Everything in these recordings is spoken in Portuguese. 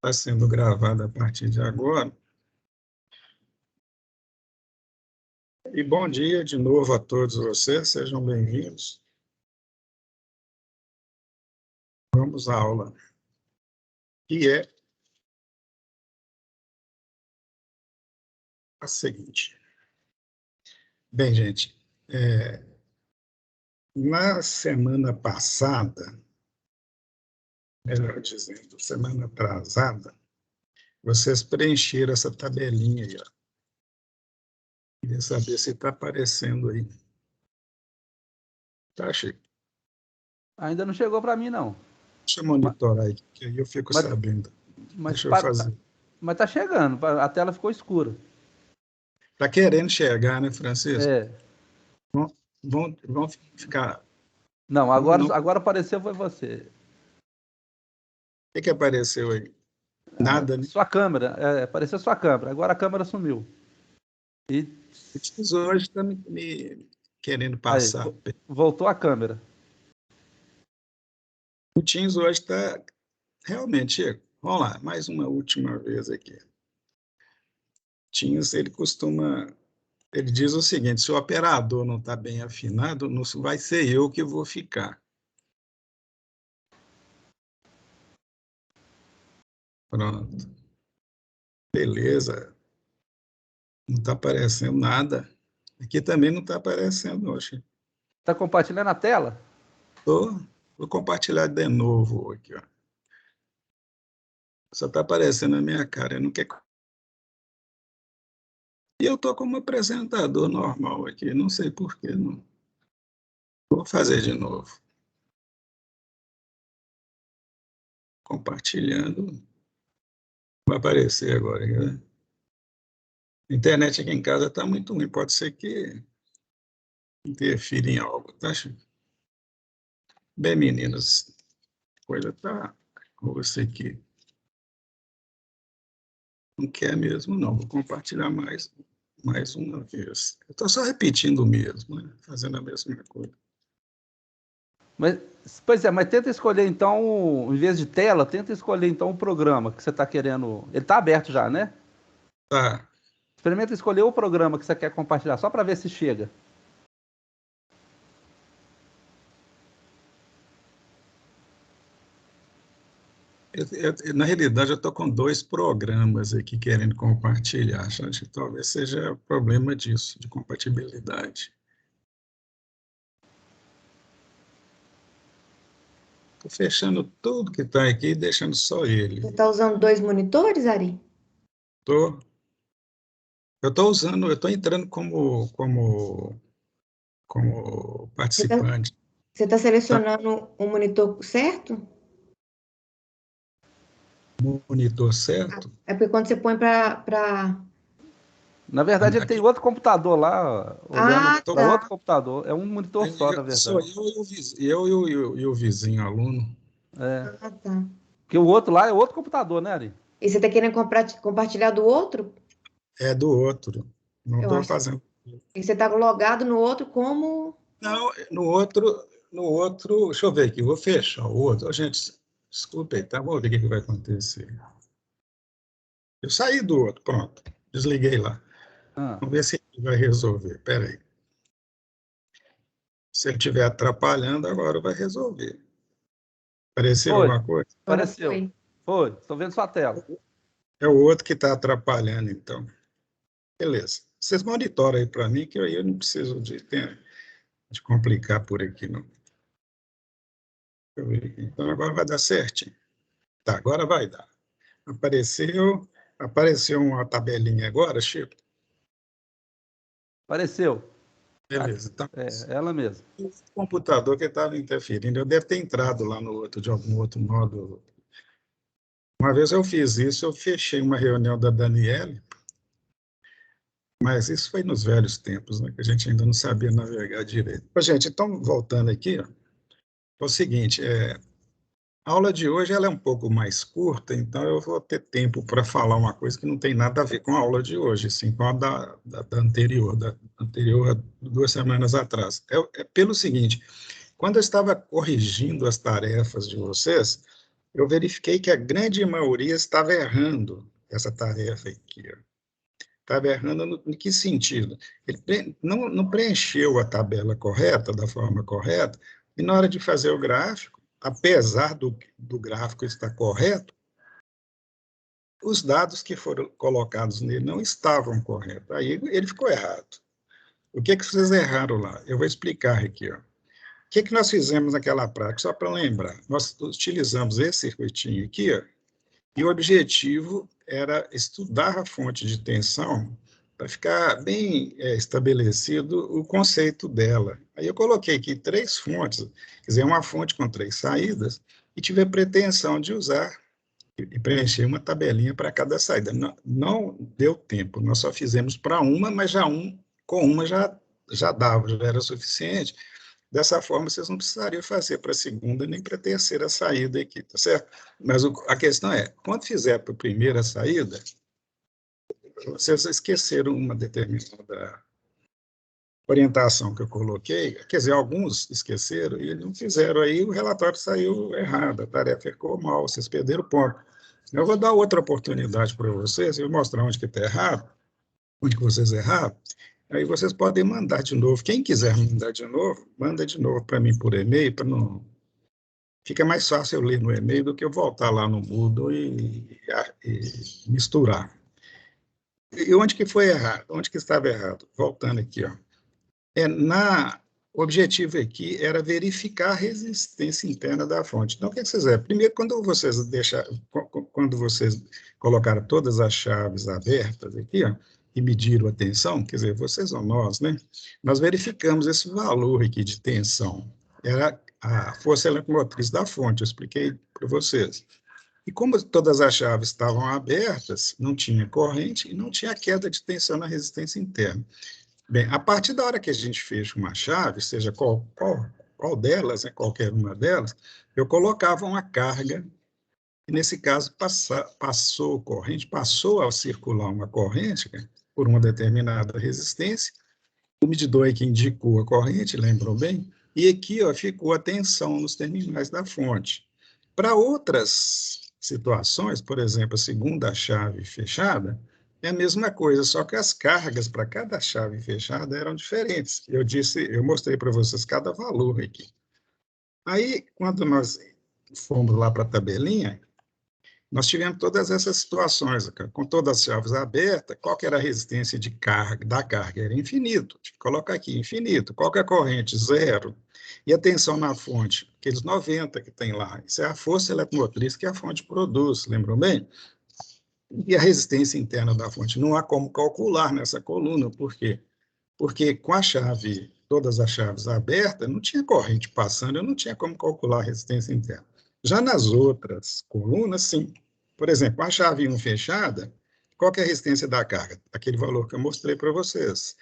Está sendo gravada a partir de agora. E bom dia de novo a todos vocês, sejam bem-vindos. Vamos à aula, que é a seguinte. Bem, gente, na semana passada, melhor dizendo, semana atrasada, vocês preencheram essa tabelinha aí, ó. Queria saber se está aparecendo aí. Tá, Chico? Ainda não chegou para mim, não. Deixa eu monitorar aí, que aí eu fico sabendo. Deixa eu fazer. Mas tá chegando, a tela ficou escura. Está querendo chegar, né, Francisco? É. Vão ficar... Não, agora apareceu, foi você. O que apareceu aí? Nada, né? Sua câmera, apareceu sua câmera, agora a câmera sumiu. E O Teams hoje está me querendo passar. aí, voltou a câmera. O Teams hoje está... Realmente, Chico, vamos lá, mais uma última vez aqui. Teams, ele diz o seguinte, se o operador não está bem afinado, não vai ser eu que vou ficar. Pronto. Beleza. Não está aparecendo nada. Aqui também não está aparecendo, não, Chico. Está compartilhando a tela? Vou compartilhar de novo aqui, ó. Só está aparecendo na minha cara. Eu não quero... E eu estou como apresentador normal aqui. Não sei por quê. Não. Vou fazer de novo. Compartilhando. Vai aparecer agora. Né? A internet aqui em casa está muito ruim. Pode ser que interfira em algo, tá, Chico? Bem, meninas, a coisa está com você aqui. Não quer mesmo, não. Vou compartilhar mais uma vez. Eu estou só repetindo o mesmo, né? Fazendo a mesma coisa. Pois é, mas tenta escolher então, em vez de tela, tenta escolher então o programa que você está querendo. Ele está aberto já, né? Tá. Experimenta escolher o programa que você quer compartilhar, só para ver se chega. Na realidade, eu estou com 2 programas aqui querendo compartilhar. Acho que talvez seja problema disso, de compatibilidade. Estou fechando tudo que está aqui e deixando só ele. Você está usando 2 monitores, Ari? Eu estou entrando como participante. Você está selecionando o monitor certo? Monitor certo? É porque quando você põe para... Na verdade, ele tem outro computador lá, olhando tá. outro computador. É um monitor só, na verdade. Sou eu e o vizinho aluno. Tá. Porque o outro lá é outro computador, né, Ari? E você está querendo compartilhar do outro? É do outro. Não estou fazendo. E você está logado no outro como... Não, no outro, deixa eu ver aqui, vou fechar o outro. Gente, desculpe aí, tá? Vamos ver o que vai acontecer. Eu saí do outro, pronto. Desliguei lá. Vamos ver se ele vai resolver. Espera aí. Se ele estiver atrapalhando, agora vai resolver. Apareceu alguma coisa? Apareceu. Foi. Estou vendo sua tela. É o outro que está atrapalhando, então. Beleza. Vocês monitoram aí para mim, que aí eu não preciso de complicar por aqui, não. Deixa eu ver aqui. Então, agora vai dar certinho. Tá, agora vai dar. Apareceu uma tabelinha agora, Chico? Apareceu. Beleza. Então, ela mesma. O computador que estava interferindo, eu devo ter entrado lá no outro, de algum outro modo. Uma vez eu fiz isso, eu fechei uma reunião da Daniele, mas isso foi nos velhos tempos, né, que a gente ainda não sabia navegar direito. Gente, então, voltando aqui, ó, é o seguinte, a aula de hoje ela é um pouco mais curta, então eu vou ter tempo para falar uma coisa que não tem nada a ver com a aula de hoje, sim, com a da anterior, a 2 semanas atrás. É pelo seguinte, quando eu estava corrigindo as tarefas de vocês, eu verifiquei que a grande maioria estava errando essa tarefa aqui. Estava errando em que sentido? Ele não preencheu a tabela correta, da forma correta, e na hora de fazer o gráfico, apesar do gráfico estar correto, os dados que foram colocados nele não estavam corretos. Aí ele ficou errado. O que vocês erraram lá? Eu vou explicar aqui. Ó. O que nós fizemos naquela prática? Só para lembrar, nós utilizamos esse circuitinho aqui, ó, e o objetivo era estudar a fonte de tensão para ficar bem estabelecido o conceito dela. Aí eu coloquei aqui 3 fontes, quer dizer, uma fonte com 3 saídas, e tive a pretensão de usar e preencher uma tabelinha para cada saída. Não deu tempo, nós só fizemos para uma, mas com uma já dava, já era suficiente. Dessa forma, vocês não precisariam fazer para a segunda nem para a terceira saída aqui, tá certo? Mas a questão é, quando fizer para a primeira saída, vocês esqueceram uma determinada orientação que eu coloquei, quer dizer, alguns esqueceram e não fizeram, aí o relatório saiu errado, a tarefa ficou mal, vocês perderam o ponto. Eu vou dar outra oportunidade para vocês, eu vou mostrar onde que está errado, onde que vocês erraram, aí vocês podem mandar de novo. Quem quiser mandar de novo, manda de novo para mim por e-mail, para não... Fica mais fácil eu ler no e-mail do que eu voltar lá no Moodle e misturar. E onde que foi errado? Onde que estava errado? Voltando aqui, ó. O objetivo aqui era verificar a resistência interna da fonte. Então, o que vocês fizeram? Primeiro, quando vocês colocaram todas as chaves abertas aqui, ó, e mediram a tensão, quer dizer, vocês ou nós, né? Nós verificamos esse valor aqui de tensão. Era a força eletromotriz da fonte, eu expliquei para vocês. E como todas as chaves estavam abertas, não tinha corrente e não tinha queda de tensão na resistência interna. Bem, a partir da hora que a gente fecha uma chave, seja qual delas, né, qualquer uma delas, eu colocava uma carga, e nesse caso passou a circular uma corrente, né, por uma determinada resistência, o medidor aqui indicou a corrente, lembrou bem? E aqui ó, ficou a tensão nos terminais da fonte. Para outras situações, por exemplo, a segunda chave fechada, é a mesma coisa, só que as cargas para cada chave fechada eram diferentes. Eu mostrei para vocês cada valor aqui. Aí, quando nós fomos lá para a tabelinha, nós tivemos todas essas situações, com todas as chaves abertas, qual que era a resistência da carga? Era infinito, coloca aqui, infinito. Qual que é a corrente? 0. E a tensão na fonte? Aqueles 90 que tem lá. Isso é a força eletromotriz que a fonte produz, lembram bem? E a resistência interna da fonte? Não há como calcular nessa coluna, por quê? Porque com todas as chaves abertas, não tinha corrente passando, eu não tinha como calcular a resistência interna. Já nas outras colunas, sim. Por exemplo, a chave 1 fechada, qual que é a resistência da carga? Aquele valor que eu mostrei para vocês.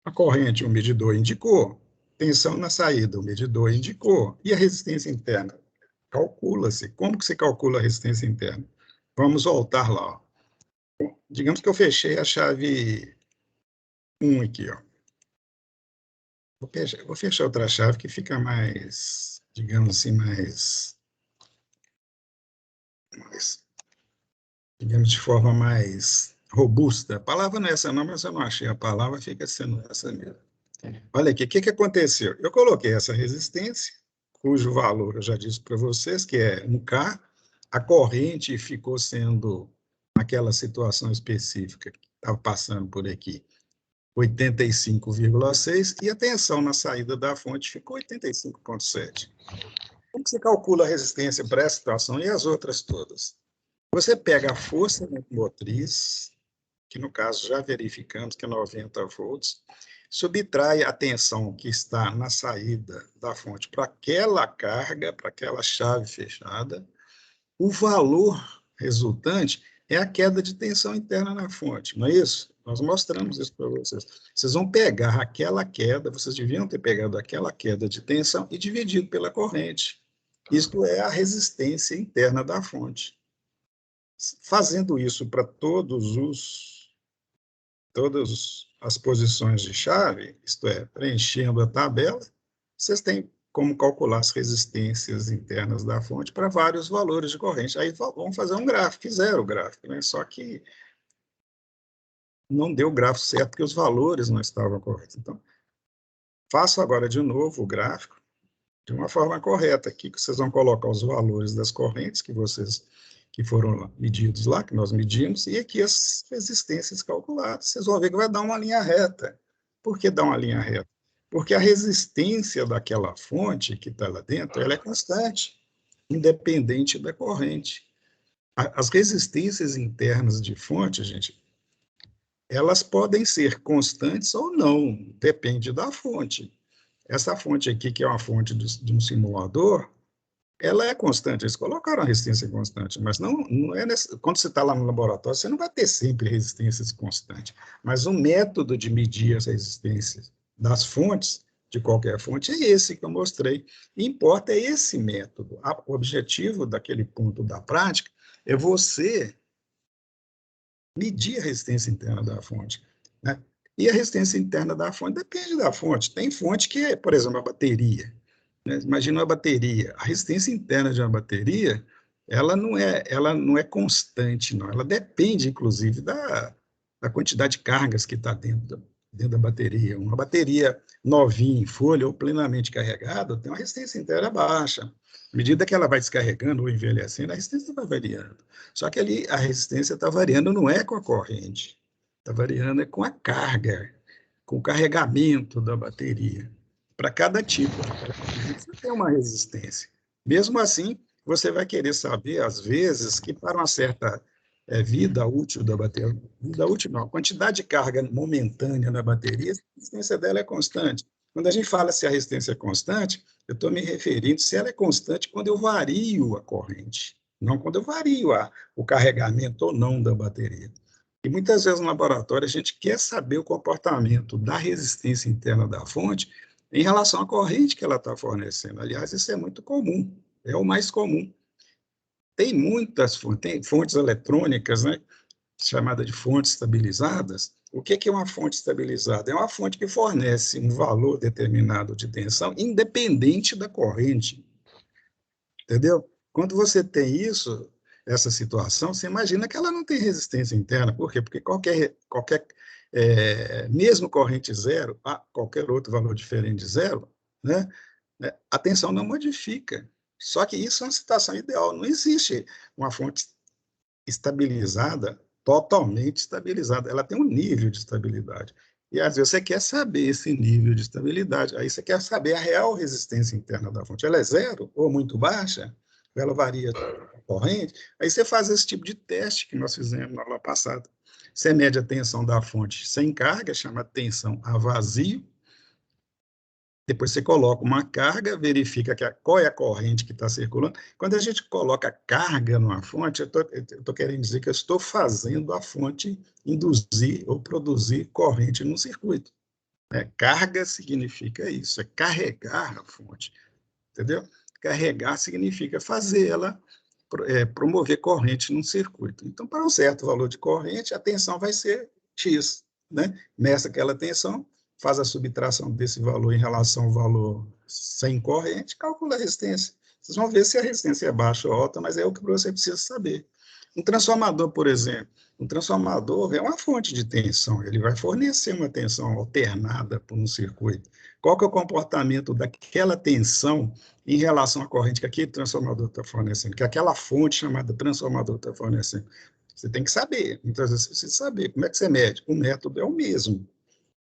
A corrente, o medidor indicou. Tensão na saída, o medidor indicou. E a resistência interna? Calcula-se. Como que se calcula a resistência interna? Vamos voltar lá. Ó. Digamos que eu fechei a chave 1 aqui, ó. Vou fechar outra chave que fica mais, digamos assim, digamos, de forma mais robusta. A palavra não é essa não, mas eu não achei a palavra, fica sendo essa mesmo. Olha aqui, o que aconteceu? Eu coloquei essa resistência, cujo valor eu já disse para vocês, que é 1K, a corrente ficou sendo, naquela situação específica que estava passando por aqui, 85,6, e a tensão na saída da fonte ficou 85,7. Como você calcula a resistência para essa situação e as outras todas? Você pega a força motriz, que no caso já verificamos que é 90 volts, subtrai a tensão que está na saída da fonte para aquela carga, para aquela chave fechada, o valor resultante é a queda de tensão interna na fonte, não é isso? Nós mostramos isso para vocês. Vocês vão pegar aquela queda, vocês deviam ter pegado aquela queda de tensão e dividido pela corrente. Isto é a resistência interna da fonte. Fazendo isso para todas as posições de chave, isto é, preenchendo a tabela, vocês têm como calcular as resistências internas da fonte para vários valores de corrente. Aí vamos fazer um gráfico, fizeram o gráfico, né? Só que não deu o gráfico certo, porque os valores não estavam corretos. Então, faço agora de novo o gráfico, de uma forma correta aqui, que vocês vão colocar os valores das correntes que foram medidos lá, que nós medimos, e aqui as resistências calculadas. Vocês vão ver que vai dar uma linha reta. Por que dar uma linha reta? Porque a resistência daquela fonte que está lá dentro, ela é constante, independente da corrente. As resistências internas de fonte, gente, elas podem ser constantes ou não, depende da fonte. Essa fonte aqui, que é uma fonte de um simulador, ela é constante, eles colocaram a resistência constante, mas não é quando você está lá no laboratório, você não vai ter sempre resistências constantes, mas o método de medir as resistências das fontes, de qualquer fonte, é esse que eu mostrei. E importa é esse método. O objetivo daquele ponto da prática é você medir a resistência interna da fonte, né? E a resistência interna da fonte depende da fonte. Tem fonte que é, por exemplo, a bateria, né? Imagina uma bateria. A resistência interna de uma bateria, ela não é constante, não. Ela depende, inclusive, da quantidade de cargas que está dentro da bateria. Uma bateria novinha, em folha ou plenamente carregada, tem uma resistência interna baixa. À medida que ela vai descarregando ou envelhecendo, a resistência vai variando. Só que ali a resistência está variando não é com a corrente, está variando é com a carga, com o carregamento da bateria. Para cada tipo de carregamento, você tem uma resistência. Mesmo assim, você vai querer saber, às vezes, que para uma certa vida útil da bateria, vida útil não, a quantidade de carga momentânea na bateria, a resistência dela é constante. Quando a gente fala se a resistência é constante, eu estou me referindo se ela é constante quando eu vario a corrente, não quando eu vario o carregamento ou não da bateria. E muitas vezes no laboratório a gente quer saber o comportamento da resistência interna da fonte em relação à corrente que ela está fornecendo. Aliás, isso é muito comum, é o mais comum. Tem muitas fontes, tem fontes eletrônicas, né, chamada de fontes estabilizadas. O que é uma fonte estabilizada? É uma fonte que fornece um valor determinado de tensão, independente da corrente. Entendeu? Quando você tem isso, essa situação, você imagina que ela não tem resistência interna. Por quê? Porque mesmo corrente zero, qualquer outro valor diferente de zero, né, a tensão não modifica. Só que isso é uma situação ideal. Não existe uma fonte estabilizada, totalmente estabilizada. Ela tem um nível de estabilidade. E, às vezes, você quer saber esse nível de estabilidade. Aí você quer saber a real resistência interna da fonte. Ela é zero ou muito baixa? Ela varia a corrente? Aí você faz esse tipo de teste que nós fizemos na aula passada. Você mede a tensão da fonte sem carga, chama tensão a vazio. Depois você coloca uma carga, verifica qual é a corrente que está circulando. Quando a gente coloca carga numa fonte, eu estou querendo dizer que eu estou fazendo a fonte induzir ou produzir corrente num circuito. Carga significa isso, é carregar a fonte, entendeu? Carregar significa fazer ela promover corrente num circuito. Então, para um certo valor de corrente, a tensão vai ser X, né? Nessa aquela tensão, faz a subtração desse valor em relação ao valor sem corrente, calcula a resistência. Vocês vão ver se a resistência é baixa ou alta, mas é o que você precisa saber. Um transformador, por exemplo, um transformador é uma fonte de tensão, ele vai fornecer uma tensão alternada por um circuito. Qual que é o comportamento daquela tensão em relação à corrente que aquele transformador está fornecendo, que aquela fonte chamada transformador está fornecendo? Você tem que saber, muitas vezes você precisa saber. Como é que você mede? O método é o mesmo.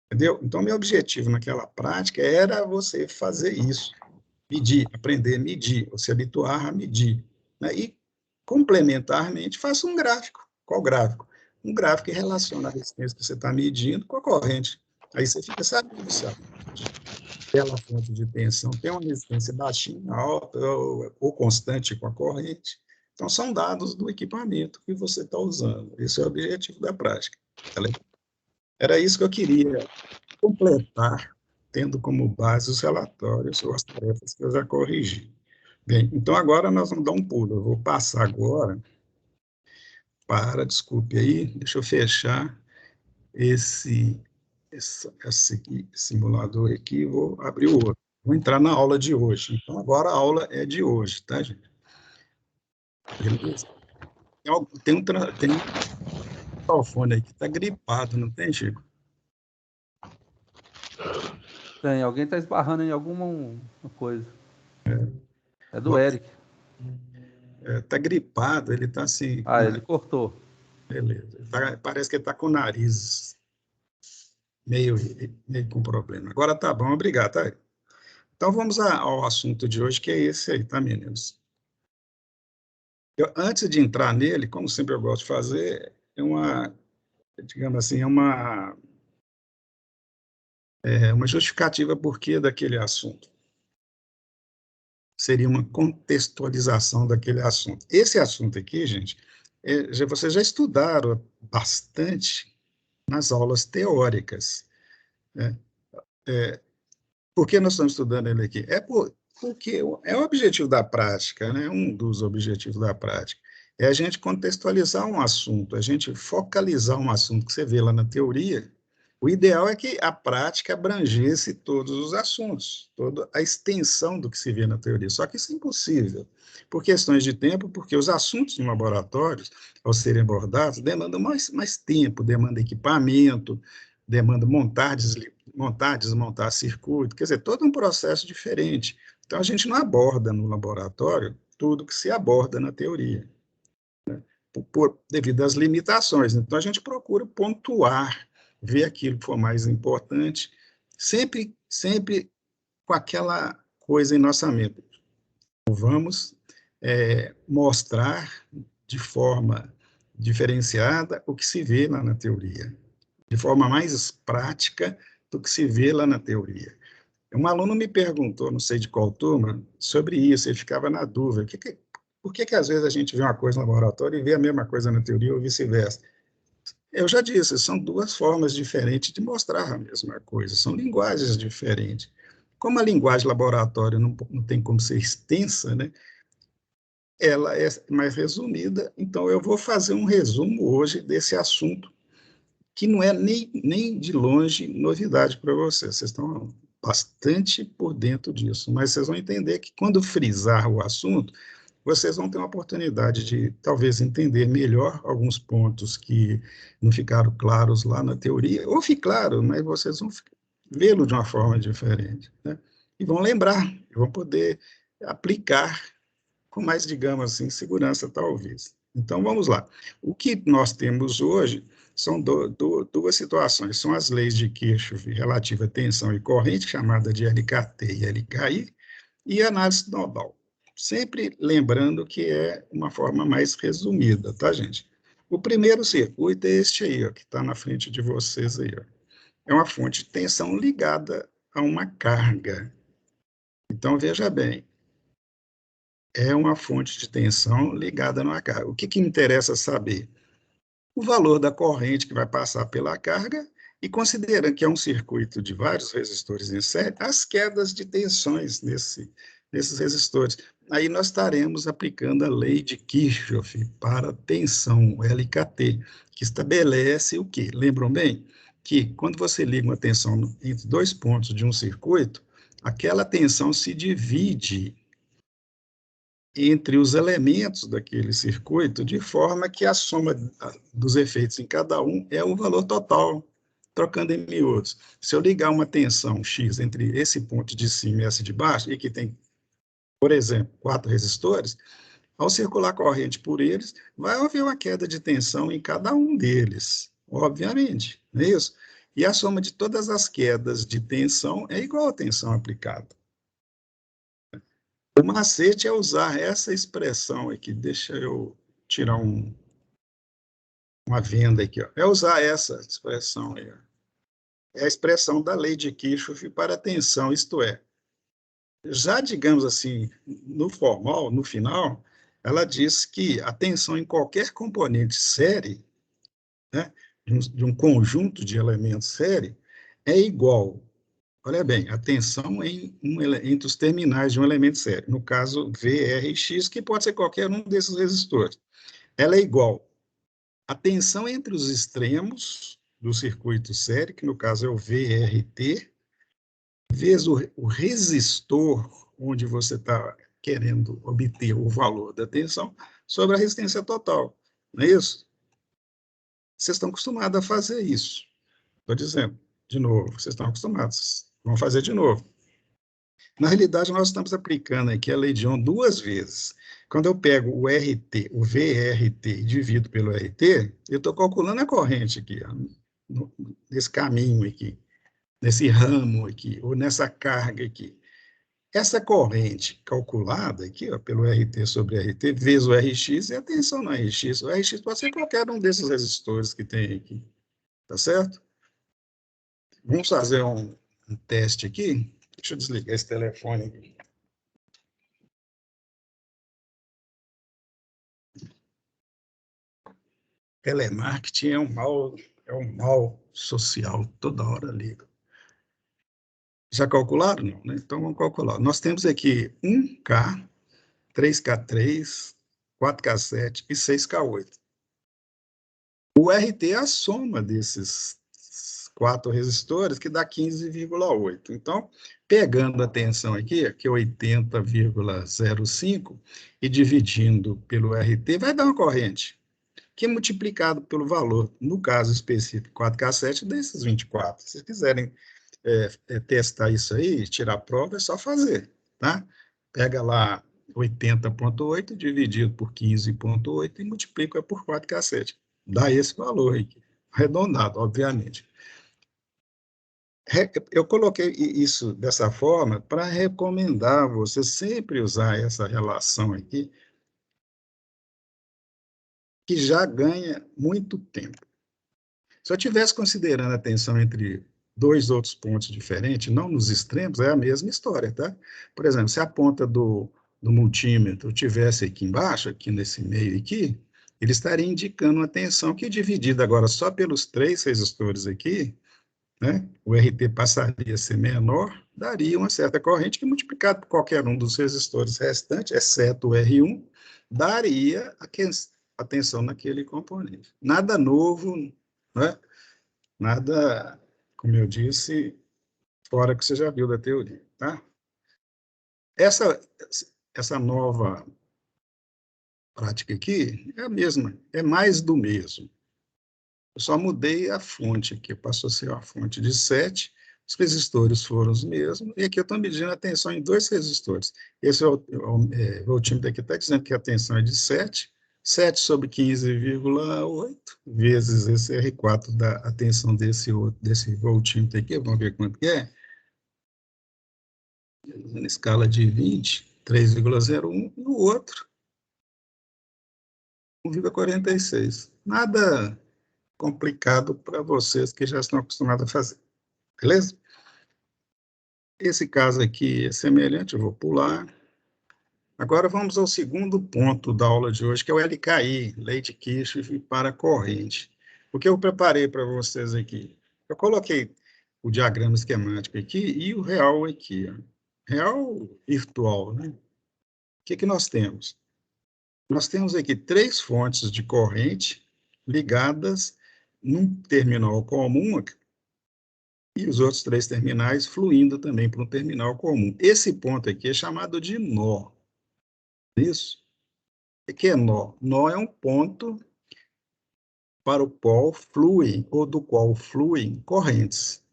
Entendeu? Então, meu objetivo naquela prática era você fazer isso, medir, aprender a medir, ou se habituar a medir, né? E, complementarmente, faça um gráfico. Qual gráfico? Um gráfico que relaciona a resistência que você está medindo com a corrente. Aí você fica sabendo se aquela fonte de tensão tem uma resistência baixinha, alta ou constante com a corrente. Então, são dados do equipamento que você está usando. Esse é o objetivo da prática. Tá legal? Era isso que eu queria completar, tendo como base os relatórios ou as tarefas que eu já corrigi. Bem, então agora nós vamos dar um pulo. Eu vou passar agora desculpe aí, deixa eu fechar esse simulador aqui e vou abrir o outro. Vou entrar na aula de hoje. Então, agora a aula é de hoje, tá, gente? Beleza? Tem um microfone aí que está gripado, não tem, Chico? Tem, alguém está esbarrando em alguma coisa. É do Eric. Está gripado, ele está assim, Ah, ele cortou. beleza. Parece que ele está com o nariz meio, meio com problema. Agora tá bom, obrigado, tá? Então vamos ao assunto de hoje, que é esse aí, tá, meninos? Antes de entrar nele, como sempre eu gosto de fazer, digamos assim, uma justificativa por que daquele assunto. Seria uma contextualização daquele assunto. Esse assunto aqui, gente, vocês já estudaram bastante nas aulas teóricas, né? Por que nós estamos estudando ele aqui? Porque é o objetivo da prática, né? Um dos objetivos da prática. É a gente contextualizar um assunto, a gente focalizar um assunto que você vê lá na teoria. O ideal é que a prática abrangesse todos os assuntos, toda a extensão do que se vê na teoria. Só que isso é impossível, por questões de tempo, porque os assuntos no laboratório, ao serem abordados, demandam mais tempo, demandam equipamento, demandam montar, desmontar circuito, quer dizer, todo um processo diferente. Então, a gente não aborda no laboratório tudo que se aborda na teoria, devido às limitações. Então, a gente procura pontuar, ver aquilo que for mais importante, sempre com aquela coisa em nossa mente. Vamos mostrar de forma diferenciada o que se vê lá na teoria, de forma mais prática do que se vê lá na teoria. Um aluno me perguntou, não sei de qual turma, sobre isso, ele ficava na dúvida, por que às vezes a gente vê uma coisa no laboratório e vê a mesma coisa na teoria ou vice-versa? Eu já disse, são duas formas diferentes de mostrar a mesma coisa, são linguagens diferentes. Como a linguagem laboratório não tem como ser extensa, né, ela é mais resumida, então eu vou fazer um resumo hoje desse assunto, que não é nem de longe novidade para vocês. Vocês estão bastante por dentro disso, mas vocês vão entender que quando frisar o assunto, vocês vão ter uma oportunidade de talvez entender melhor alguns pontos que não ficaram claros lá na teoria, ou ficaram, mas vocês vão vê-lo de uma forma diferente, né? E vão lembrar, vão poder aplicar com mais, digamos assim, segurança, talvez. Então, vamos lá. O que nós temos hoje são duas situações. São as leis de Kirchhoff relativa à tensão e corrente, chamada de LKT e LKI, e análise nodal. Sempre lembrando que é uma forma mais resumida, tá, gente? O primeiro circuito é este aí, ó, que está na frente de vocês aí, ó. É uma fonte de tensão ligada a uma carga. Então, veja bem, é uma fonte de tensão ligada numa carga. O que interessa saber? O valor da corrente que vai passar pela carga e, considerando que é um circuito de vários resistores em série, as quedas de tensões nesses resistores. Aí nós estaremos aplicando a lei de Kirchhoff para tensão, LKT, que estabelece o quê? Lembram bem? Que quando você liga uma tensão entre dois pontos de um circuito, aquela tensão se divide entre os elementos daquele circuito, de forma que a soma dos efeitos em cada um é o valor total, trocando em miúdos. Se eu ligar uma tensão X entre esse ponto de cima e esse de baixo, e que tem, por exemplo, 4 resistores, ao circular corrente por eles, vai haver uma queda de tensão em cada um deles, obviamente, não é isso? E a soma de todas as quedas de tensão é igual à tensão aplicada. O macete é usar essa expressão aqui. Deixa eu tirar uma venda aqui. Ó. É usar essa expressão aí. Ó. É a expressão da lei de Kirchhoff para a tensão, isto é, já digamos assim, no formal, no final, ela diz que a tensão em qualquer componente série, né, de um conjunto de elementos série, é igual. Olha bem, a tensão entre os terminais de um elemento série, no caso VRX, que pode ser qualquer um desses resistores. Ela é igual à tensão entre os extremos do circuito série, que no caso é o VRT, vezes o resistor, onde você está querendo obter o valor da tensão, sobre a resistência total. Não é isso? Vocês estão acostumados a fazer isso. Estou dizendo, de novo, vocês estão acostumados. Vão fazer de novo. Na realidade, nós estamos aplicando aqui a lei de Ohm duas vezes. Quando eu pego o RT, o VRT, e divido pelo RT, eu estou calculando a corrente aqui, ó, nesse caminho aqui, nesse ramo aqui, ou nessa carga aqui. Essa corrente calculada aqui, ó, pelo RT sobre RT, vezes o RX, e a tensão no RX. O RX pode ser qualquer um desses resistores que tem aqui, tá certo? Vamos fazer um teste aqui. Deixa eu desligar esse telefone aqui. Telemarketing é um mal social, toda hora liga. Já calcularam? Não, né? Então vamos calcular. Nós temos aqui 1K, 3K3, 4K7 e 6K8. O RT é a soma desses 4 resistores, que dá 15,8. Então, pegando a tensão aqui, que é 80,05, e dividindo pelo RT, vai dar uma corrente, que é multiplicado pelo valor, no caso específico, 4K7, desses 24. Se vocês quiserem testar isso aí, tirar a prova, é só fazer, tá? Pega lá 80,8 dividido por 15,8 e multiplica por 4K7. Dá esse valor aqui, arredondado, obviamente. Eu coloquei isso dessa forma para recomendar você sempre usar essa relação aqui, que já ganha muito tempo. Se eu estivesse considerando a tensão entre dois outros pontos diferentes, não nos extremos, é a mesma história, tá? Por exemplo, se a ponta do multímetro tivesse aqui embaixo, aqui nesse meio aqui, ele estaria indicando uma tensão que, dividida agora só pelos 3 resistores aqui, né, o RT passaria a ser menor, daria uma certa corrente que, multiplicado por qualquer um dos resistores restantes, exceto o R1, daria a tensão naquele componente. Nada novo, né? Nada, como eu disse, fora que você já viu da teoria, tá? Essa nova prática aqui é a mesma, é mais do mesmo. Eu só mudei a fonte aqui, passou a ser uma fonte de 7, os resistores foram os mesmos, e aqui eu estou medindo a tensão em 2 resistores. Esse voltímetro aqui está dizendo que a tensão é de 7, 7 sobre 15,8, vezes esse R4 da a tensão desse voltímetro aqui, vamos ver quanto que é. Na escala de 20, 3,01, e o outro, 1,46. Nada complicado para vocês que já estão acostumados a fazer. Beleza? Esse caso aqui é semelhante, eu vou pular. Agora vamos ao segundo ponto da aula de hoje, que é o LKI, Lei de Kirchhoff para corrente. O que eu preparei para vocês aqui? Eu coloquei o diagrama esquemático aqui e o real aqui. Ó. Real virtual, né? O que nós temos? Nós temos aqui 3 fontes de corrente ligadas num terminal comum, e os outros 3 terminais fluindo também para um terminal comum. Esse ponto aqui é chamado de nó. Isso? O que é nó? Nó é um ponto para o qual fluem, ou do qual fluem correntes.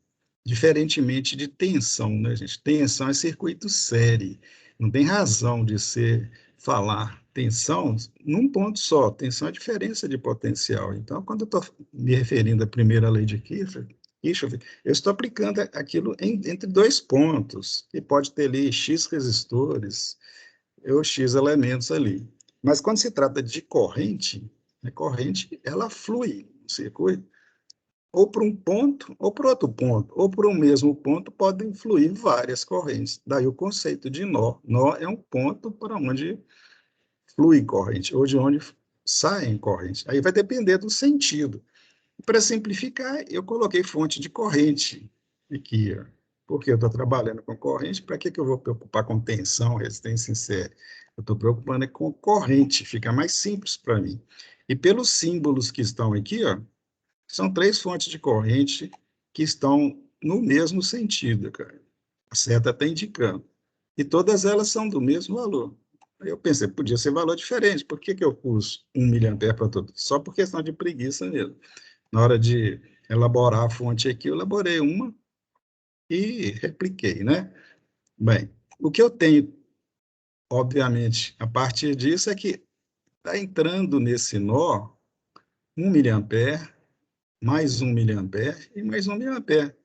Diferentemente de tensão, né, gente? Tensão é circuito série. Não tem razão de ser falar tensão num ponto só. Tensão é diferença de potencial. Então, quando eu estou me referindo à primeira lei de Kirchhoff, eu estou aplicando aquilo entre 2 pontos, e pode ter ali X resistores ou X elementos ali. Mas quando se trata de corrente, a corrente ela flui no circuito, ou para um ponto, ou para outro ponto, ou para o mesmo ponto, podem fluir várias correntes. Daí o conceito de nó. Nó é um ponto para onde flui corrente, ou de onde saem corrente. Aí vai depender do sentido. Para simplificar, eu coloquei fonte de corrente aqui, ó, porque eu estou trabalhando com corrente, para que eu vou preocupar com tensão, resistência em série? Eu estou preocupando com corrente, fica mais simples para mim. E pelos símbolos que estão aqui, ó, são 3 fontes de corrente que estão no mesmo sentido, cara. A seta está indicando. E todas elas são do mesmo valor. Aí eu pensei, podia ser valor diferente. Por que eu pus 1 miliampere para todos? Só por questão de preguiça mesmo. Na hora de elaborar a fonte aqui, eu elaborei uma e repliquei, né? Bem, o que eu tenho, obviamente, a partir disso é que está entrando nesse nó 1 miliampere, mais 1 miliampere e mais 1 miliampere.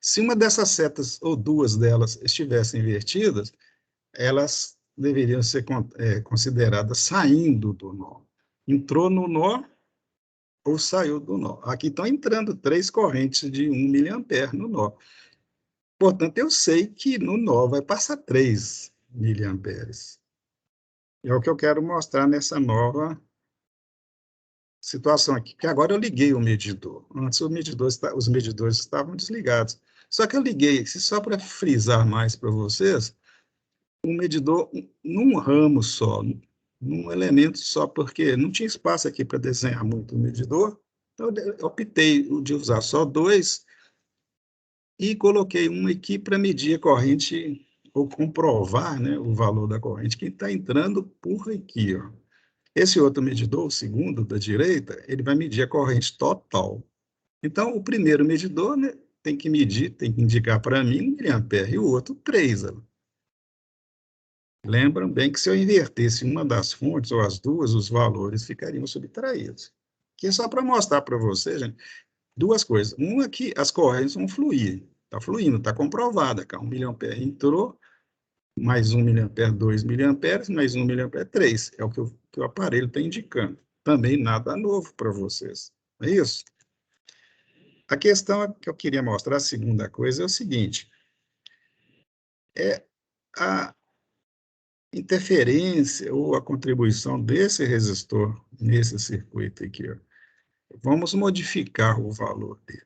Se uma dessas setas, ou duas delas, estivessem invertidas, elas deveriam ser consideradas saindo do nó. Entrou no nó ou saiu do nó. Aqui estão entrando 3 correntes de 1 miliampere no nó. Portanto, eu sei que no nó vai passar 3 miliamperes. É o que eu quero mostrar nessa nova situação aqui, que agora eu liguei o medidor. Antes os medidores estavam desligados. Só que eu liguei, só para frisar mais para vocês, um medidor num ramo só, num elemento só, porque não tinha espaço aqui para desenhar muito o medidor, então eu optei de usar só 2 e coloquei um aqui para medir a corrente, ou comprovar, né, o valor da corrente que está entrando por aqui, ó. Esse outro medidor, o segundo, da direita, ele vai medir a corrente total. Então, o primeiro medidor, né, tem que medir, tem que indicar para mim 1 miliampere, e o outro 3. Ó. Lembram bem que se eu invertesse uma das fontes, ou as duas, os valores ficariam subtraídos. Aqui é só para mostrar para vocês, gente, 2 coisas. Uma é que as correntes vão fluir. Está fluindo, está comprovada. 1 miliampere entrou, mais 1 miliampere, 2 miliamperes, mais 1 miliampere, 3. É o que o aparelho está indicando. Também nada novo para vocês. Não é isso? A questão que eu queria mostrar, a segunda coisa, é o seguinte. É a interferência ou a contribuição desse resistor nesse circuito aqui. Ó. Vamos modificar o valor dele.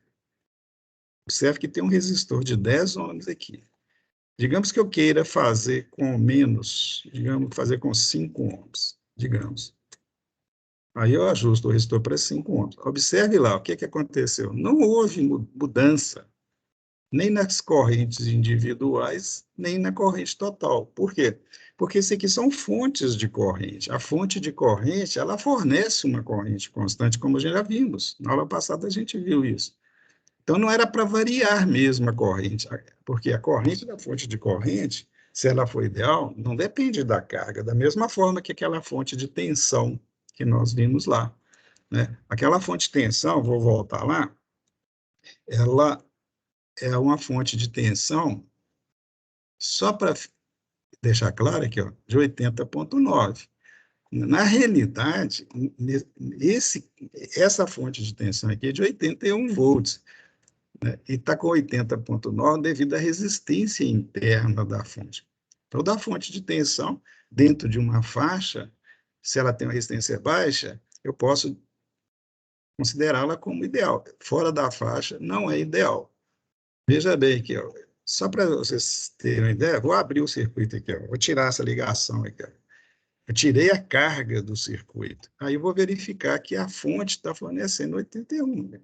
Observe que tem um resistor de 10 ohms aqui. Digamos que eu queira fazer com menos, digamos, fazer com 5 ohms, digamos. Aí eu ajusto o resistor para 5 ohms. Observe lá, o que aconteceu? Não houve mudança, nem nas correntes individuais, nem na corrente total. Por quê? Porque isso aqui são fontes de corrente. A fonte de corrente, ela fornece uma corrente constante, como já vimos. Na aula passada a gente viu isso. Então, não era para variar mesmo a corrente, porque a corrente da fonte de corrente, se ela for ideal, não depende da carga, da mesma forma que aquela fonte de tensão que nós vimos lá. Né? Aquela fonte de tensão, vou voltar lá, ela é uma fonte de tensão, só para deixar claro aqui, ó, de 80,9. Na realidade, essa fonte de tensão aqui é de 81 volts. Né? E está com 80,9 devido à resistência interna da fonte. Toda fonte de tensão, dentro de uma faixa, se ela tem uma resistência baixa, eu posso considerá-la como ideal. Fora da faixa, não é ideal. Veja bem aqui, ó, só para vocês terem uma ideia, vou abrir o circuito aqui, ó, vou tirar essa ligação aqui. Ó. Eu tirei a carga do circuito. Aí eu vou verificar que a fonte está fornecendo 81.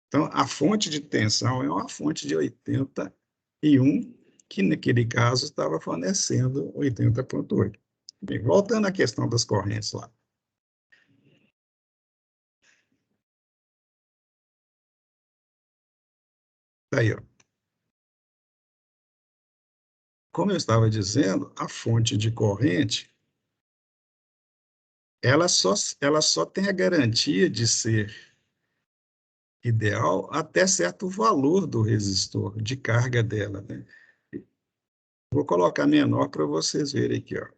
Então, a fonte de tensão é uma fonte de 81, que naquele caso estava fornecendo 80,8. Bem, voltando à questão das correntes lá. Está aí, ó. Como eu estava dizendo, a fonte de corrente, ela só tem a garantia de ser ideal até certo valor do resistor, de carga dela. Né? Vou colocar menor para vocês verem aqui. Ó.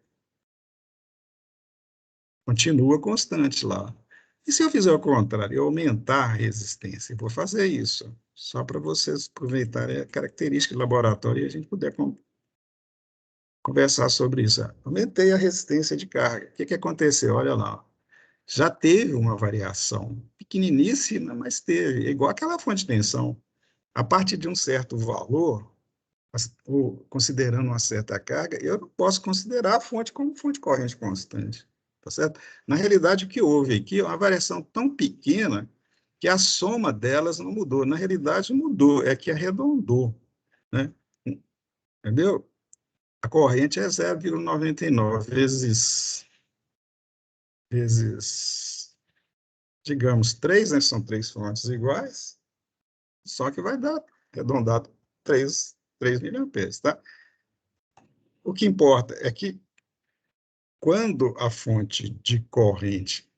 Continua constante lá. E se eu fizer o contrário, eu aumentar a resistência? Eu vou fazer isso, só para vocês aproveitarem a característica do laboratório e a gente puder conversar sobre isso. Aumentei a resistência de carga. O que aconteceu? Olha lá. Já teve uma variação pequeniníssima, mas teve. É igual aquela fonte de tensão. A partir de um certo valor, ou considerando uma certa carga, eu não posso considerar a fonte como fonte de corrente constante. Tá certo? Na realidade, o que houve aqui é uma variação tão pequena que a soma delas não mudou. Na realidade, mudou, é que arredondou. Né? entendeu? A corrente é 0,99 vezes, digamos, 3, né? São 3 fontes iguais, só que vai dar, arredondado, 3 miliamperes, tá? O que importa é que quando a fonte de corrente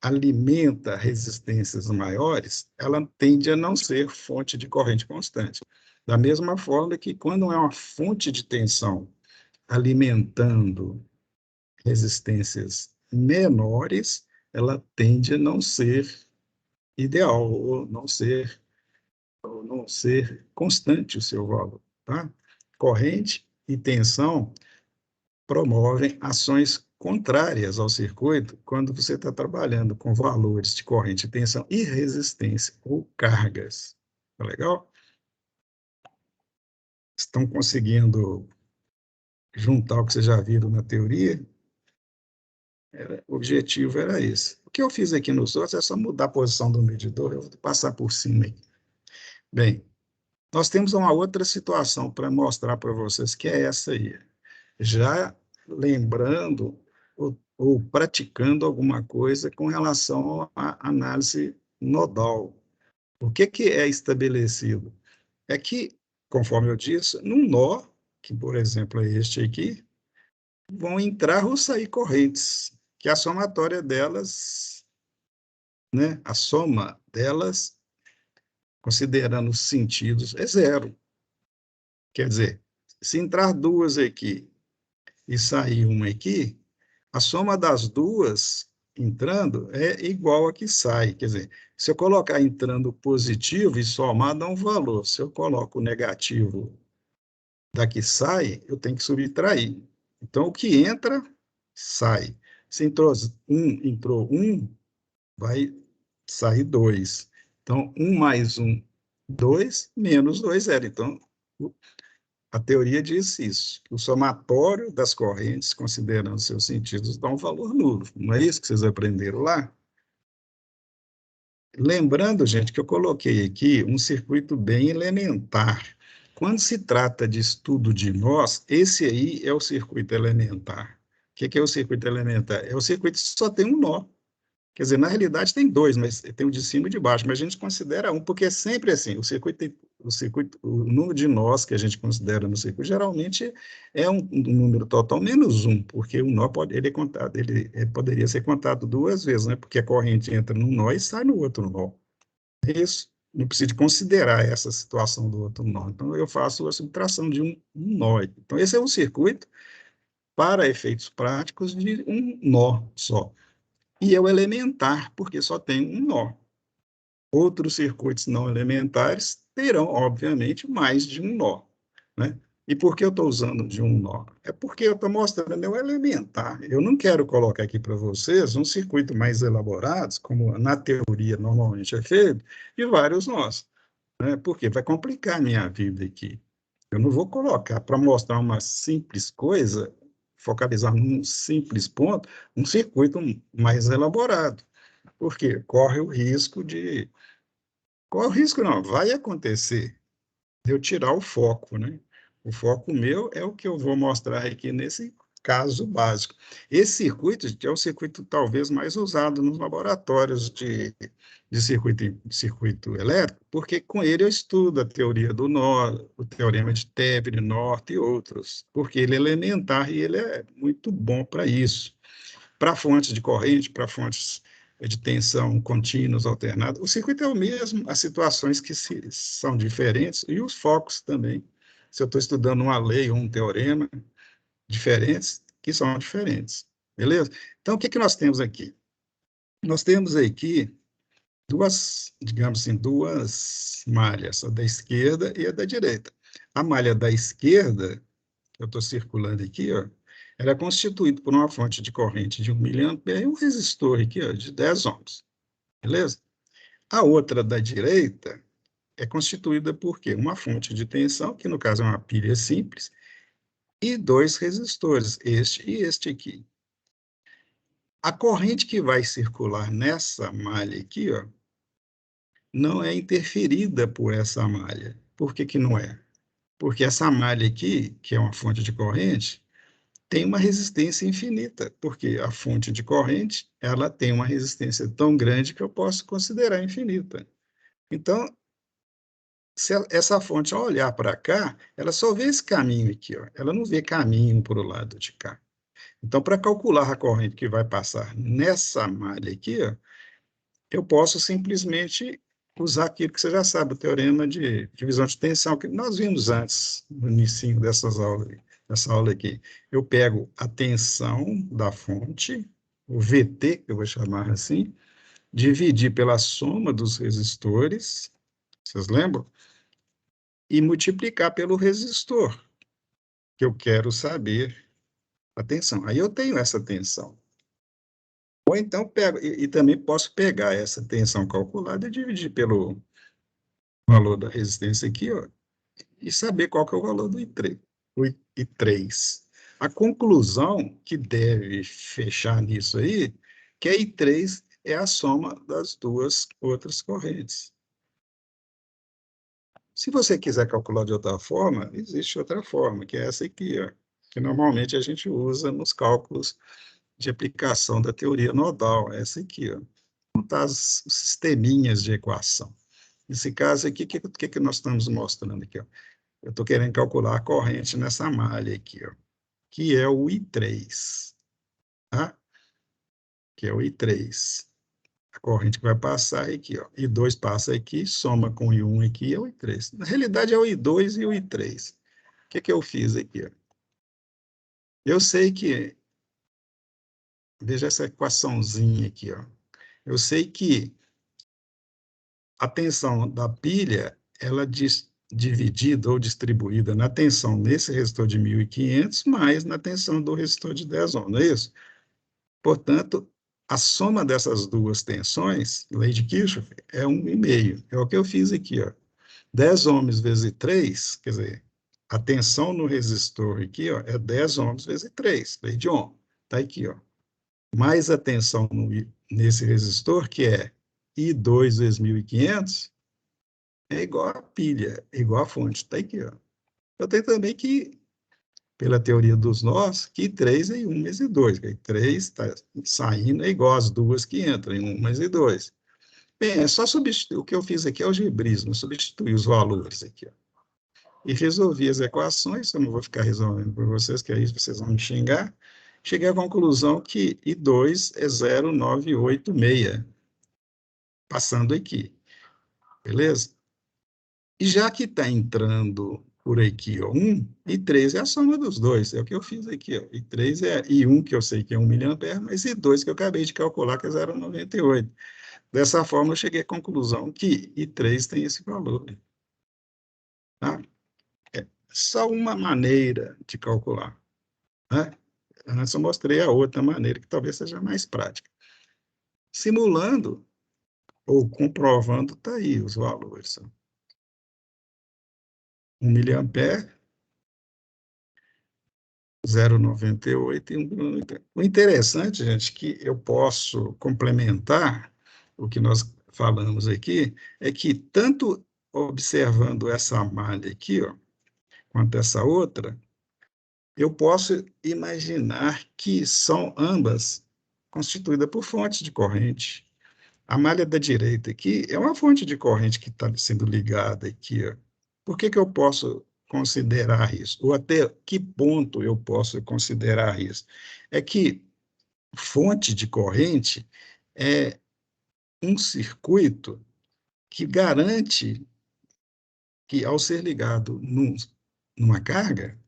alimenta resistências maiores, ela tende a não ser fonte de corrente constante. Da mesma forma que quando é uma fonte de tensão alimentando resistências menores, ela tende a não ser ideal, ou não ser constante o seu valor. Tá? Corrente e tensão promovem ações contrárias ao circuito quando você está trabalhando com valores de corrente, tensão e resistência, ou cargas. Tá legal? Estão conseguindo juntar o que vocês já viram na teoria? O objetivo era esse. O que eu fiz aqui nos outros é só mudar a posição do medidor, eu vou passar por cima aqui. Bem, nós temos uma outra situação para mostrar para vocês, que é essa aí. Já lembrando ou praticando alguma coisa com relação à análise nodal. O que é estabelecido? É que, conforme eu disse, num nó, que por exemplo é este aqui, vão entrar ou sair correntes, que a somatória delas, né, a soma delas, considerando os sentidos, é zero. Quer dizer, se entrar duas aqui e sair uma aqui, a soma das duas entrando é igual a que sai. Quer dizer, se eu colocar entrando positivo e somar, dá um valor. Se eu coloco o negativo da que sai, eu tenho que subtrair. Então, o que entra, sai. Se entrou um, vai sair 2. Então, 1 mais 1, 2, menos 2, 0. Então, a teoria diz isso, que o somatório das correntes, considerando seus sentidos, dá um valor nulo. Não é isso que vocês aprenderam lá? Lembrando, gente, que eu coloquei aqui um circuito bem elementar. Quando se trata de estudo de nós, esse aí é o circuito elementar. O que é o circuito elementar? É o circuito que só tem um nó. Quer dizer, na realidade tem dois, mas tem o de cima e de baixo, mas a gente considera um, porque é sempre assim, o número de nós que a gente considera no circuito, geralmente é um número total menos um, porque o nó ele é contado, ele poderia ser contado duas vezes, né? Porque a corrente entra num nó e sai no outro nó. É isso, não precisa de considerar essa situação do outro nó. Então, eu faço a subtração de um nó. Então, esse é um circuito para efeitos práticos de um nó só. E é o elementar, porque só tem um nó. Outros circuitos não elementares terão, obviamente, mais de um nó, né? E por que eu estou usando de um nó? É porque eu estou mostrando o elementar. Eu não quero colocar aqui para vocês um circuito mais elaborado, como na teoria normalmente é feito, de vários nós, né? Porque vai complicar a minha vida aqui. Eu não vou colocar para mostrar uma simples coisa, focalizar num simples ponto, um circuito mais elaborado. Porque corre o risco de. Corre o risco, não, vai acontecer de eu tirar o foco, né? O foco meu é o que eu vou mostrar aqui nesse caso básico. Esse circuito é o circuito talvez mais usado nos laboratórios de circuito elétrico, porque com ele eu estudo a teoria do nó, o teorema de Thévenin, Norte e outros, porque ele é elementar e ele é muito bom para isso. Para fontes de corrente, para fontes de tensão contínuas, alternadas, o circuito é o mesmo, as situações que são diferentes e os focos também. Se eu estou estudando uma lei ou um teorema diferentes, que são diferentes, beleza? Então, o que nós temos aqui? Nós temos aqui duas, digamos assim, duas malhas, a da esquerda e a da direita. A malha da esquerda, eu estou circulando aqui, ó, ela é constituída por uma fonte de corrente de 1 miliampere e um resistor aqui, ó, de 10 ohms, beleza? A outra da direita é constituída por quê? Uma fonte de tensão, que no caso é uma pilha simples, e dois resistores, este e este aqui. A corrente que vai circular nessa malha aqui, ó, não é interferida por essa malha. Por que que não é? Porque essa malha aqui, que é uma fonte de corrente, tem uma resistência infinita, porque a fonte de corrente, ela tem uma resistência tão grande que eu posso considerar infinita. Então, se essa fonte, ao olhar para cá, ela só vê esse caminho aqui, ó. Ela não vê caminho para o lado de cá. Então, para calcular a corrente que vai passar nessa malha aqui, ó, eu posso simplesmente usar aquilo que você já sabe, o teorema de divisão de tensão, que nós vimos antes, no início dessa aula aqui. Eu pego a tensão da fonte, o VT, que eu vou chamar assim, dividir pela soma dos resistores, vocês lembram? E multiplicar pelo resistor, que eu quero saber a tensão. Aí eu tenho essa tensão. Ou então pego, e também posso pegar essa tensão calculada e dividir pelo valor da resistência aqui, ó, e saber qual que é o valor do I3. O I3. A conclusão que deve fechar nisso aí, que a I3 é a soma das duas outras correntes. Se você quiser calcular de outra forma, existe outra forma, que é essa aqui, ó, que normalmente a gente usa nos cálculos de aplicação da teoria nodal, essa aqui, ó. Montar os sisteminhas de equação. Nesse caso aqui, o que nós estamos mostrando aqui? Ó? Eu estou querendo calcular a corrente nessa malha aqui, ó, que é o I3. Tá? Que é o I3. A corrente que vai passar aqui, ó. I2 passa aqui, soma com o I1 aqui, é o I3. Na realidade, é o I2 e o I3. O que eu fiz aqui? Ó? Eu sei que... Veja essa equaçãozinha aqui, ó. Eu sei que a tensão da pilha, ela dividida ou distribuída na tensão nesse resistor de 1.500, mais na tensão do resistor de 10 ohms, não é isso? Portanto, a soma dessas duas tensões, lei de Kirchhoff, é 1,5. É o que eu fiz aqui, ó. 10 ohms vezes 3, quer dizer, a tensão no resistor aqui, ó, é 10 ohms vezes 3, lei de Ohm. Está aqui, ó. Mais a tensão nesse resistor, que é I2 vezes 1.500, é igual a pilha, é igual a fonte. Está aqui, ó. Eu tenho também que, pela teoria dos nós, que 3 é 1 mais I2. Que 3 está saindo é igual às duas que entram, em 1 mais I2. Bem, é só substituir. O que eu fiz aqui é algebrismo, substituir os valores aqui, ó. E resolvi as equações, eu não vou ficar resolvendo por vocês, que aí vocês vão me xingar. Cheguei à conclusão que I2 é 0,986, passando aqui. Beleza? E já que está entrando por aqui, ó, 1, I3 é a soma dos dois, é o que eu fiz aqui, ó. I3 é I1, que eu sei que é 1 mA, mas I2 que eu acabei de calcular, que é 0,98. Dessa forma, eu cheguei à conclusão que I3 tem esse valor. Tá? É só uma maneira de calcular. Né? Antes eu mostrei a outra maneira, que talvez seja mais prática. Simulando ou comprovando, está aí os valores. 1 mA, 0,98 e 1. O interessante, gente, que eu posso complementar o que nós falamos aqui, é que tanto observando essa malha aqui, ó, quanto essa outra, eu posso imaginar que são ambas constituídas por fontes de corrente. A malha da direita aqui é uma fonte de corrente que está sendo ligada aqui, ó. Por que eu posso considerar isso? Ou até que ponto eu posso considerar isso? É que fonte de corrente é um circuito que garante que, ao ser ligado numa carga,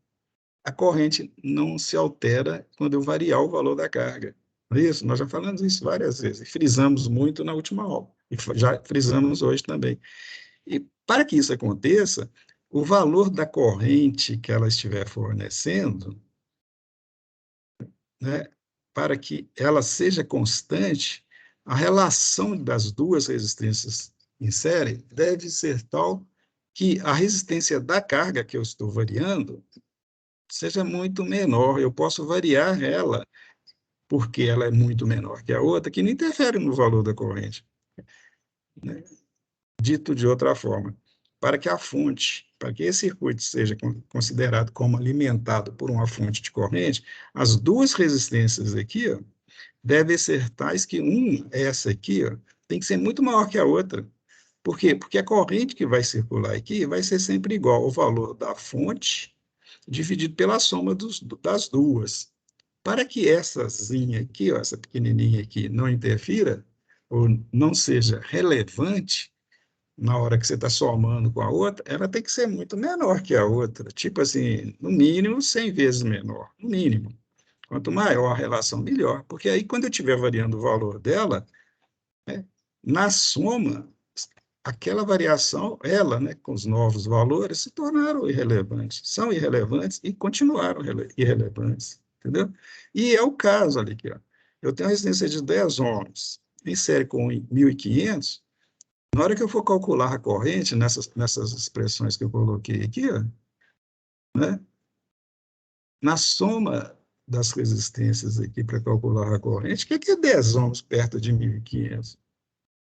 a corrente não se altera quando eu variar o valor da carga. Não é isso? Nós já falamos isso várias vezes, e frisamos muito na última aula, e já frisamos hoje também. E para que isso aconteça, o valor da corrente que ela estiver fornecendo, né, para que ela seja constante, a relação das duas resistências em série deve ser tal que a resistência da carga que eu estou variando seja muito menor. Eu posso variar ela, porque ela é muito menor que a outra, que não interfere no valor da corrente. Né? Dito de outra forma, para que a fonte para que esse circuito seja considerado como alimentado por uma fonte de corrente, as duas resistências aqui, ó, devem ser tais que essa aqui, ó, tem que ser muito maior que a outra. Por quê? Porque a corrente que vai circular aqui vai ser sempre igual ao valor da fonte dividido pela soma das duas. Para que essazinha aqui, ó, essa pequenininha aqui, não interfira, ou não seja relevante, na hora que você está somando com a outra, ela tem que ser muito menor que a outra. Tipo assim, no mínimo 100 vezes menor, no mínimo. Quanto maior a relação, melhor. Porque aí, quando eu estiver variando o valor dela, né, na soma, aquela variação, ela, né, com os novos valores, se tornaram irrelevantes. São irrelevantes e continuaram irrelevantes. Entendeu? E é o caso ali, aqui, ó. Eu tenho uma resistência de 10 ohms em série com 1.500. Na hora que eu for calcular a corrente, nessas expressões que eu coloquei aqui, ó, né, na soma das resistências aqui para calcular a corrente, o que é 10 ohms perto de 1.500?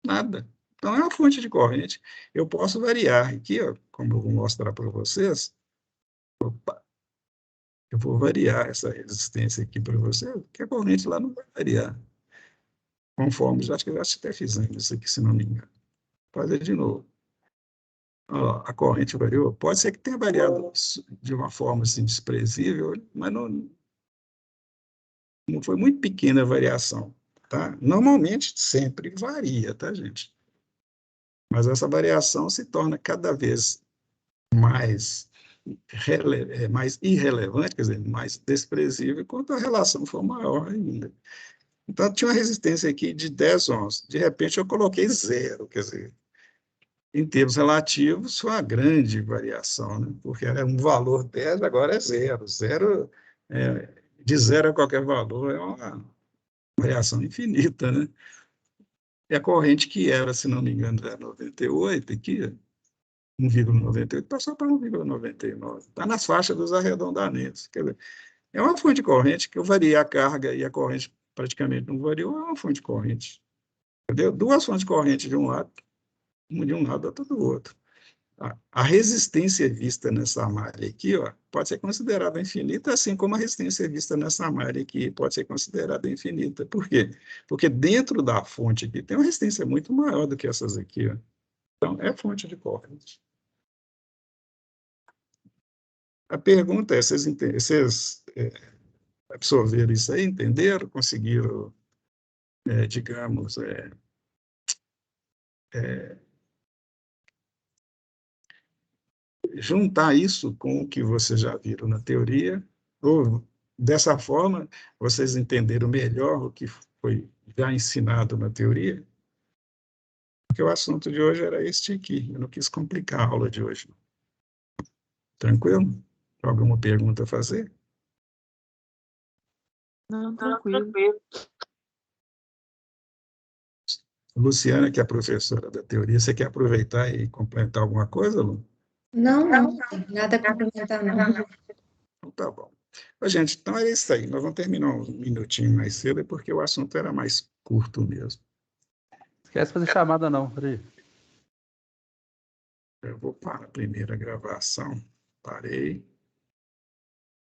Nada. Então, é uma fonte de corrente. Eu posso variar aqui, ó, como eu vou mostrar para vocês. Opa, eu vou variar essa resistência aqui para você, porque a corrente lá não vai variar. Conforme, acho que eu até fizemos isso aqui, se não me engano. Vou fazer de novo. Ó, a corrente variou. Pode ser que tenha variado de uma forma assim, desprezível, mas não foi muito pequena a variação. Tá? Normalmente, sempre varia, tá, gente? Mas essa variação se torna cada vez mais, mais irrelevante, quer dizer, mais desprezível, quanto a relação for maior ainda. Então, tinha uma resistência aqui de 10 ohms. De repente, eu coloquei zero, quer dizer, em termos relativos, foi uma grande variação, né? Porque era um valor 10, agora é zero. Zero, de zero a qualquer valor, é uma variação infinita, né? E a corrente que era, se não me engano, era 98, aqui, 1,98, passou para 1,99. Está nas faixas dos arredondamentos. Quer dizer, é uma fonte de corrente que eu variei a carga e a corrente praticamente não variou, é uma fonte de corrente. Entendeu? Duas fontes de corrente de um lado, uma de um lado, outra do outro. A resistência vista nessa malha aqui, ó, pode ser considerada infinita, assim como a resistência vista nessa malha aqui pode ser considerada infinita. Por quê? Porque dentro da fonte aqui tem uma resistência muito maior do que essas aqui. Ó. Então, é fonte de corrente. A pergunta é, vocês absorveram isso aí, entenderam? Conseguiram, digamos, juntar isso com o que vocês já viram na teoria, ou dessa forma vocês entenderam melhor o que foi já ensinado na teoria? Porque o assunto de hoje era este aqui, eu não quis complicar a aula de hoje. Tranquilo? Alguma pergunta a fazer? Não, tranquilo. Luciana, que é a professora da teoria, você quer aproveitar e complementar alguma coisa, Lu? Não, nada a complementar, não. Então, tá bom. Ô, gente, então é isso aí. Nós vamos terminar um minutinho mais cedo, porque o assunto era mais curto mesmo. Esquece de fazer chamada não, peraí. Eu vou parar a primeira gravação. Parei.